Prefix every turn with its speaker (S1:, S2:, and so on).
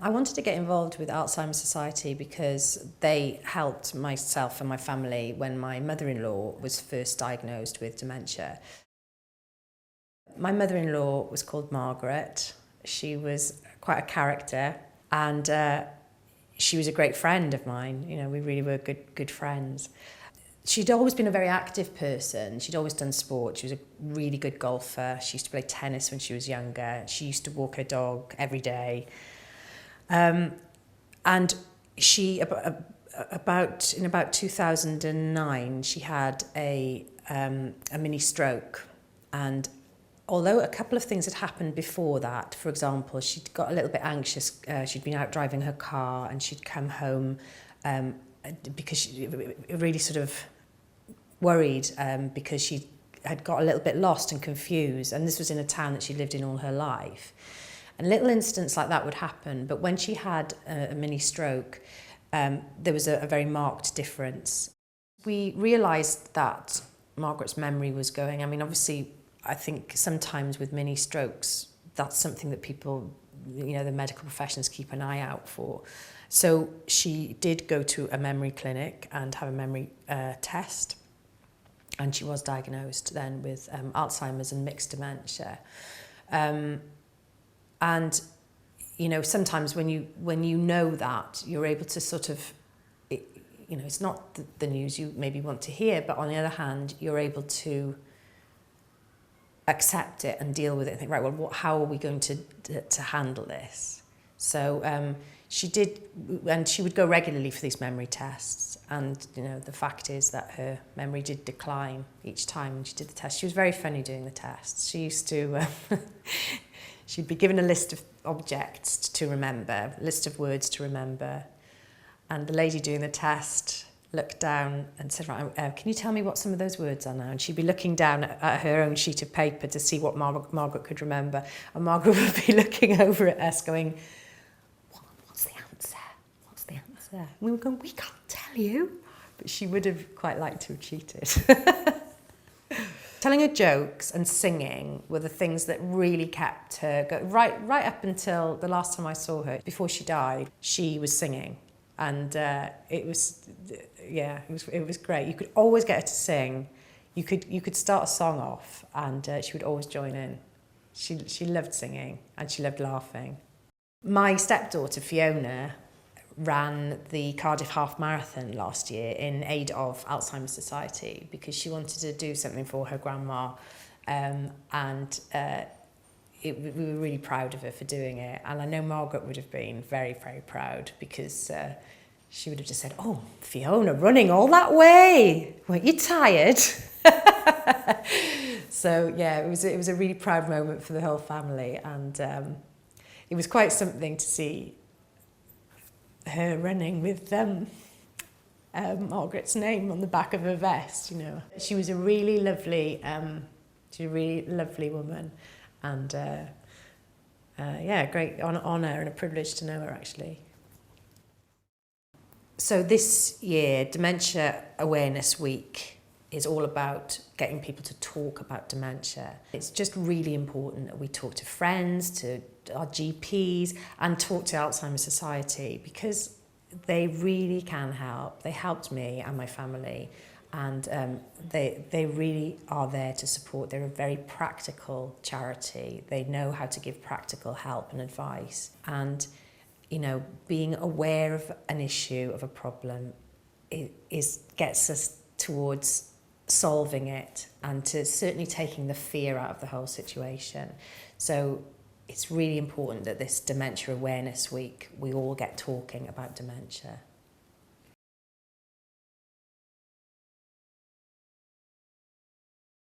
S1: I wanted to get involved with Alzheimer's Society because they helped myself and my family when my mother-in-law was first diagnosed with dementia. My mother-in-law was called Margaret. She was quite a character, and she was a great friend of mine. You know, we really were good friends. She'd always been a very active person. She'd always done sport. She was a really good golfer. She used to play tennis when she was younger. She used to walk her dog every day. And she, in about 2009, she had a mini stroke. And although a couple of things had happened before that, for example, she'd got a little bit anxious. She'd been out driving her car and she'd come home because she really sort of worried because she had got a little bit lost and confused. And this was in a town that she lived in all her life. And little incidents like that would happen. But when she had a mini stroke, there was a very marked difference. We realised that Margaret's memory was going. I mean, obviously, I think sometimes with mini strokes, that's something that people, you know, the medical professions keep an eye out for. So she did go to a memory clinic and have a memory test. And she was diagnosed then with Alzheimer's and mixed dementia. And, you know, sometimes when you know that, you're able to sort of, you know, it's not the news you maybe want to hear, but on the other hand, you're able to accept it and deal with it and think, right, well, how are we going to handle this? So she did, and she would go regularly for these memory tests. And, you know, the fact is that her memory did decline each time she did the test. She was very funny doing the tests. She used to, she'd be given a list of objects to remember, a list of words to remember. And the lady doing the test looked down and said, right, can you tell me what some of those words are now? And she'd be looking down at her own sheet of paper to see what Margaret could remember. And Margaret would be looking over at us going, what's the answer? What's the answer? And we were going, we can't tell you. But she would have quite liked to have cheated. Telling her jokes and singing were the things that really kept her going. Right up until the last time I saw her, before she died, she was singing. And it was great. You could always get her to sing. You could start a song off, and she would always join in. She loved singing and she loved laughing. My stepdaughter Fiona ran the Cardiff Half Marathon last year in aid of Alzheimer's Society because she wanted to do something for her grandma, we were really proud of her for doing it. And I know Margaret would have been very, very proud because she would have just said, oh, Fiona, running all that way. Weren't you tired? So, yeah, it was a really proud moment for the whole family. And it was quite something to see her running with Margaret's name on the back of her vest, you know. She was a really lovely woman. And great honour and a privilege to know her, actually. So this year, Dementia Awareness Week is all about getting people to talk about dementia. It's just really important that we talk to friends, to our GPs, and talk to Alzheimer's Society because they really can help. They helped me and my family. And they really are there to support. They're a very practical charity. They know how to give practical help and advice. And, you know, being aware of an issue, of a problem, gets us towards solving it and to certainly taking the fear out of the whole situation. So it's really important that this Dementia Awareness Week, we all get talking about dementia.